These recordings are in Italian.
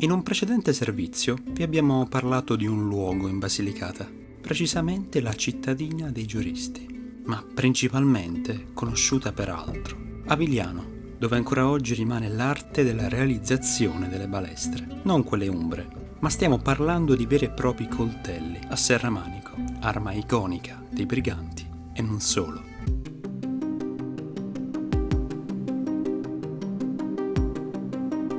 In un precedente servizio vi abbiamo parlato di un luogo in Basilicata, precisamente la cittadina dei giuristi, ma principalmente conosciuta per altro, Avigliano, dove ancora oggi rimane l'arte della realizzazione delle balestre, non quelle umbre, ma stiamo parlando di veri e propri coltelli a serramanico, arma iconica dei briganti e non solo.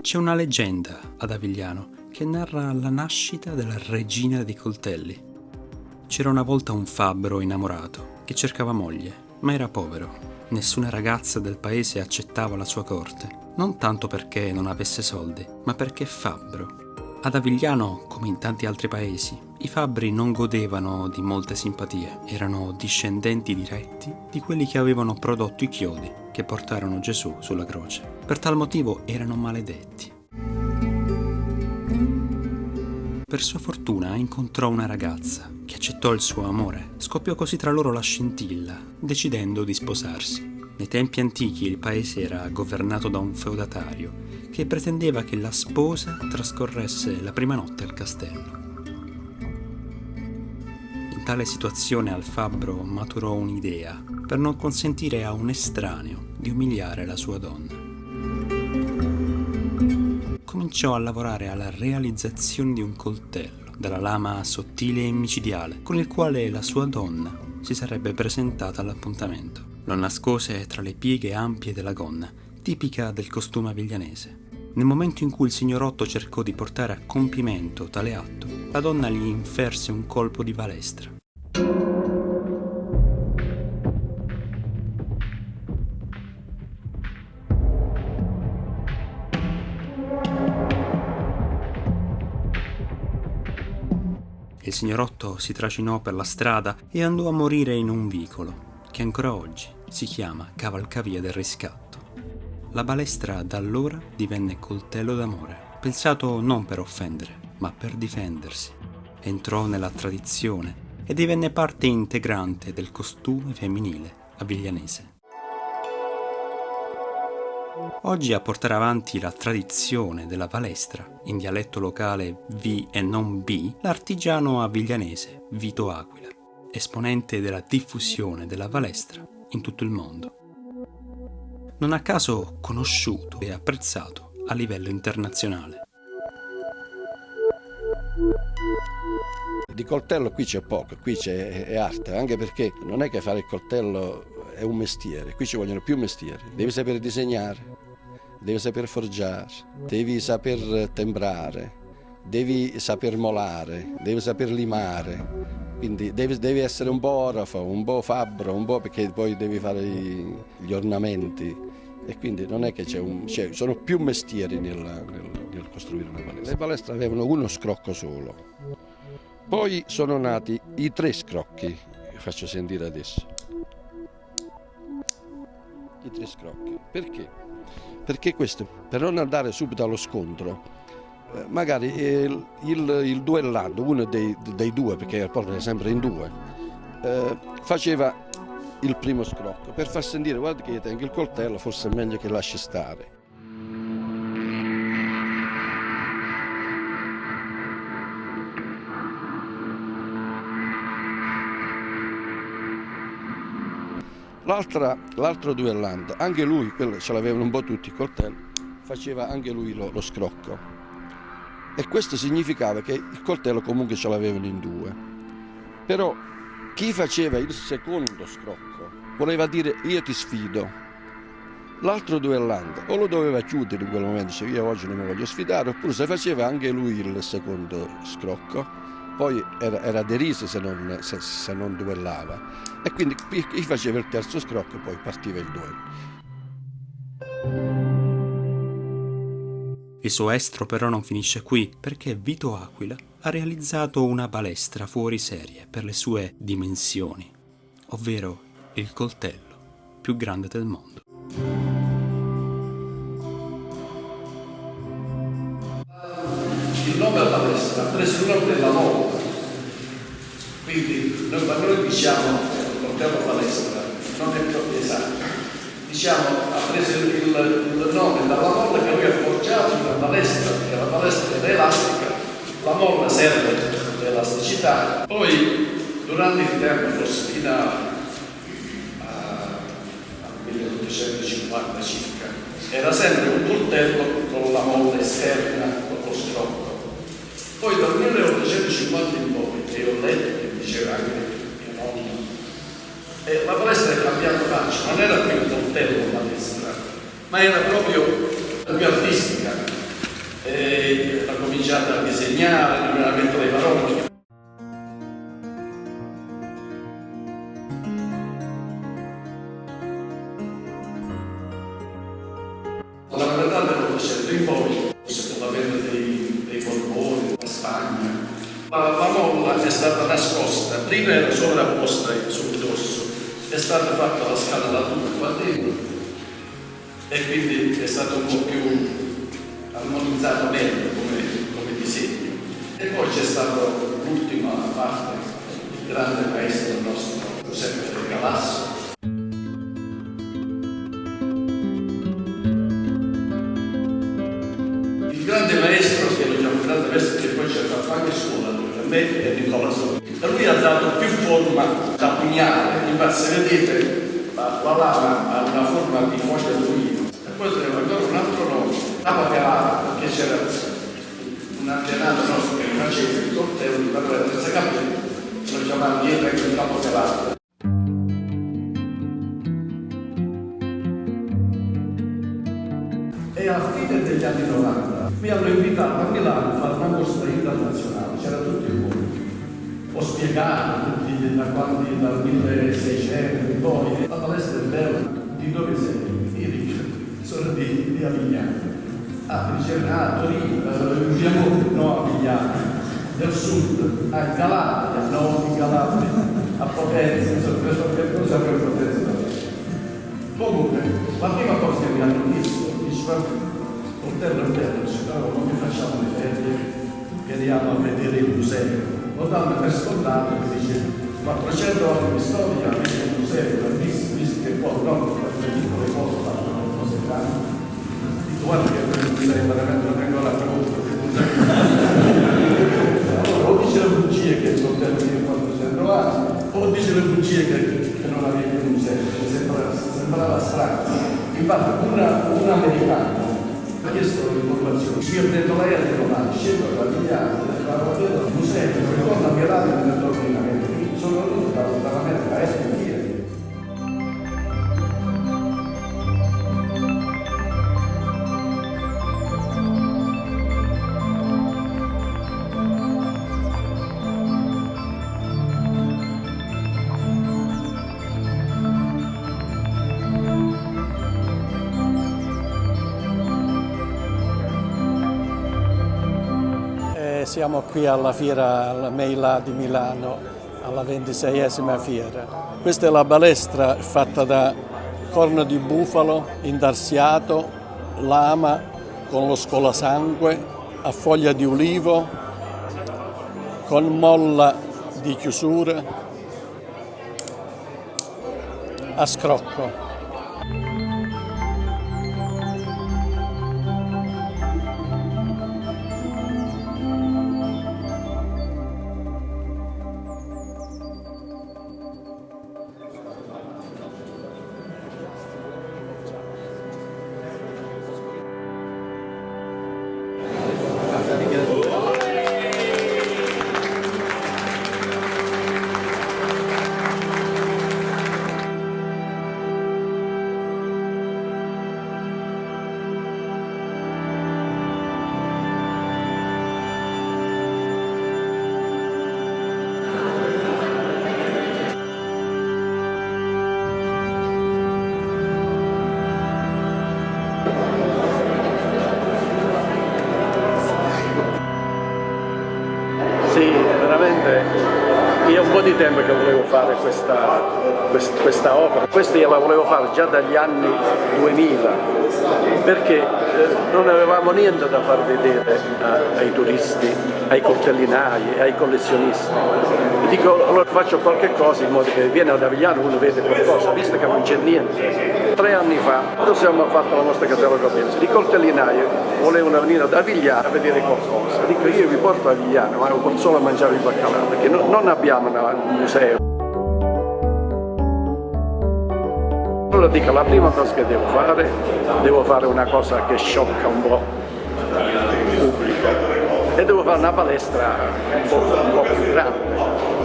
C'è una leggenda ad Avigliano che narra la nascita della regina dei coltelli. C'era una volta un fabbro innamorato che cercava moglie, ma era povero. Nessuna ragazza del paese accettava la sua corte, non tanto perché non avesse soldi, ma perché fabbro. Ad Avigliano, come in tanti altri paesi, i fabbri non godevano di molte simpatie, erano discendenti diretti di quelli che avevano prodotto i chiodi che portarono Gesù sulla croce. Per tal motivo erano maledetti. Per sua fortuna incontrò una ragazza che accettò il suo amore. Scoppiò così tra loro la scintilla, decidendo di sposarsi. Nei tempi antichi il paese era governato da un feudatario che pretendeva che la sposa trascorresse la prima notte al castello. In tale situazione al fabbro maturò un'idea per non consentire a un estraneo di umiliare la sua donna. Cominciò a lavorare alla realizzazione di un coltello dalla lama sottile e micidiale con il quale la sua donna si sarebbe presentata all'appuntamento. Lo nascose tra le pieghe ampie della gonna, tipica del costume aviglianese. Nel momento in cui il signorotto cercò di portare a compimento tale atto, la donna gli inferse un colpo di balestra. Il signorotto si trascinò per la strada e andò a morire in un vicolo, che ancora oggi si chiama Cavalcavia del Riscatto. La balestra da allora divenne coltello d'amore, pensato non per offendere, ma per difendersi. Entrò nella tradizione e divenne parte integrante del costume femminile aviglianese. Oggi a portare avanti la tradizione della balestra, in dialetto locale V e non B, l'artigiano aviglianese Vito Aquila, esponente della diffusione della balestra in tutto il mondo. Non a caso conosciuto e apprezzato a livello internazionale. Di coltello qui c'è poco, qui è arte, anche perché non è che fare il coltello è un mestiere, qui ci vogliono più mestieri. Devi saper disegnare, devi saper forgiare, devi saper tembrare, devi saper molare, devi saper limare. Quindi devi essere un po' orafo, un po' fabbro, un po' perché poi devi fare gli ornamenti. E quindi non è che sono più mestieri nel costruire una balestra. Le balestre avevano uno scrocco solo. Poi sono nati i 3 scrocchi, che faccio sentire adesso. I 3 scrocchi. Perché? Perché questo, per non andare subito allo scontro, magari il duellando, uno dei 2, perché il porto è sempre in 2, faceva il primo scrocco per far sentire: guarda che io tengo il coltello, forse è meglio che lasci stare. L'altro duellante, anche lui, quello ce l'avevano un po' tutti i coltelli, faceva anche lui lo scrocco. E questo significava che il coltello comunque ce l'avevano in 2. Però chi faceva il secondo scrocco voleva dire: io ti sfido. L'altro duellante o lo doveva chiudere in quel momento, diceva: io oggi non mi voglio sfidare, oppure se faceva anche lui il secondo scrocco, poi era deriso se non duellava. E quindi chi faceva il terzo scrocco poi partiva il duello. Il suo estro però non finisce qui, perché Vito Aquila ha realizzato una balestra fuori serie per le sue dimensioni, ovvero il coltello più grande del mondo. Il nome della balestra ha preso il nome della volta, quindi quando noi diciamo coltello balestra non è proprio esatto. diciamo, ha preso il nome dalla molla che lui ha forgiato in una palestra, perché la palestra era elastica, la molla serve l'elasticità. Poi durante il tempo, forse fino al 1850 circa, era sempre un coltello con la molla esterna, con lo scrocco. Poi dal 1850 in poi, che ho letto, che diceva anche mio nonno, la palestra è cambiata faccia, non era più un coltello palestra, ma era proprio più artistica. Ha cominciato a disegnare, a mettere le parole. La verità dell'Ottocento in poi, secondo la venda dei Borboni, la Spagna, la molla è stata nascosta, prima era sovrapposta sul dorso, è stata fatta la scalatura qua dentro e quindi è stato un po' più armonizzato meglio come disegno. E poi c'è stata l'ultima parte, il grande maestro nostro Giuseppe del Galasso. Il grande maestro, che lo chiamo grande maestro, che poi ci ha fatto anche scuola, per me è Nicola Soli. Da lui ha dato più forma da pugnale, infatti se vedete la lama ha una forma di foglia d'olivo. E poi c'era ancora un altro nome, lama pelata, perché c'era un antenato nostro che faceva il coltello di parlare senza capelli, lo chiamavano dietro anche il capo pelato. E alla fine degli anni 90 mi hanno invitato a Milano a fare una mostra internazionale, c'era tutto il mondo. Ho spiegato tutti da quanti, dal 1600 in poi, la palestra è bella, di dove sei? Io dico, sono di Avigliano. Ah, diceva, Torino, Piemonte, no, Avigliano, del sud, a Calabria, no, in Calabria, a Potenza, insomma, che cosa per Potenza? Comunque, la prima cosa che mi hanno visto, diceva, coltello è bello, non mi facciamo le ferie, veniamo a vedere il museo. Lo danno per scontato che dice 400 anni di storia, anche il museo, visto che poi no, le piccole cose fanno cose grandi. Dico, guarda che il museo veramente non vengo alla pregunta. Allora, o dice le bugie che il coltello tiene 400 anni, o dice le bugie che non aveva più un museo, sembrava strano. Infatti un americano ha chiesto l'informazione, io prendo l'aereo domani, scendo da Migliano, vado a vedere il museo, ritorno a Milano e mi torno in America, quindi sono venuto dall'America a essere via. Siamo qui alla fiera alla Meilà di Milano, alla 26esima fiera. Questa è la balestra fatta da corno di bufalo, intarsiato, lama con lo scolasangue, a foglia di ulivo, con molla di chiusura, a scrocco. Sì, veramente io ho un po' di tempo che volevo fare questa opera. Questa io la volevo fare già dagli anni 2000, perché non avevamo niente da far vedere ai turisti, ai coltellinai, ai collezionisti. E dico, allora faccio qualche cosa in modo che viene ad Avigliano uno vede qualcosa, visto che non c'è niente. 3 anni fa, quando abbiamo fatto la nostra casella Cobenzi, i coltellinai volevano venire ad Avigliano a vedere qualcosa. Dico, io vi porto a Avigliano, ma non solo a mangiare il baccalà, perché non abbiamo un museo. Allora dico, la prima cosa che devo fare una cosa che sciocca un po' il pubblico e devo fare una palestra un po' più grande.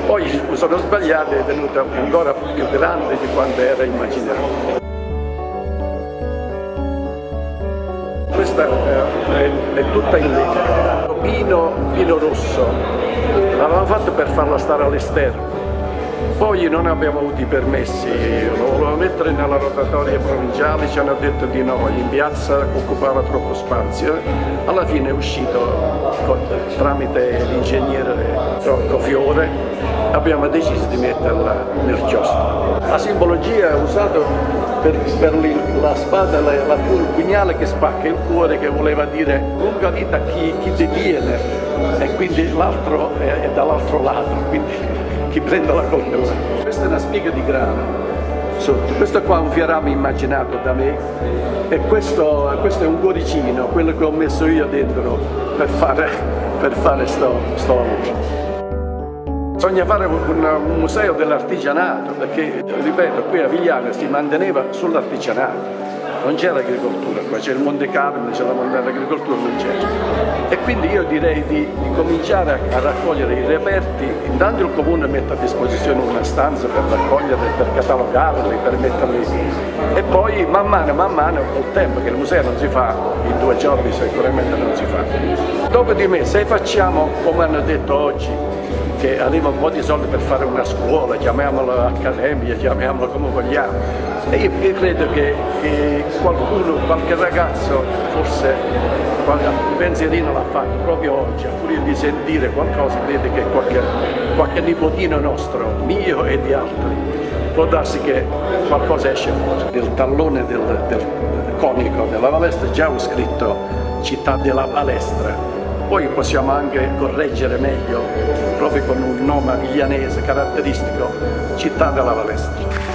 Poi mi sono sbagliato e è venuta ancora più grande di quanto era immaginato. Questa è tutta in legno, pino rosso, l'avevamo fatto per farla stare all'esterno. Poi non abbiamo avuto i permessi, lo volevamo mettere nella rotatoria provinciale, ci hanno detto di no, in piazza occupava troppo spazio. Alla fine è uscito tramite l'ingegnere Rocco Fiore, abbiamo deciso di metterla nel chiostro. La simbologia è usata per la spada, il pugnale che spacca il cuore, che voleva dire lunga vita chi detiene, e quindi l'altro è dall'altro lato, quindi chi prende la coltellata. Questa è una spiga di grano sotto, questo qua è un fiorame immaginato da me e questo è un cuoricino, quello che ho messo io dentro per fare sto lavoro. Bisogna fare un museo dell'artigianato, perché, ripeto, qui a Avigliano si manteneva sull'artigianato. Non c'è l'agricoltura qua, c'è il Monte Carmine, c'è l'agricoltura, non c'è. E quindi io direi di cominciare a raccogliere i reperti. Intanto il Comune mette a disposizione una stanza per raccoglierli, per catalogarli, per metterli. E poi man mano col tempo, che il museo non si fa in 2 giorni, sicuramente non si fa. Dopo di me, se facciamo, come hanno detto oggi, che aveva un po' di soldi per fare una scuola, chiamiamola accademia, chiamiamola come vogliamo. E io credo che qualche ragazzo, forse un pensierino l'ha fatto proprio oggi, a furia di sentire qualcosa, vede che qualche nipotino nostro, mio e di altri, può darsi che qualcosa esce fuori. Nel tallone del conico della palestra già ho scritto Città della Palestra. Poi possiamo anche correggere meglio, proprio con un nome aviglianese caratteristico, Città della Palestra.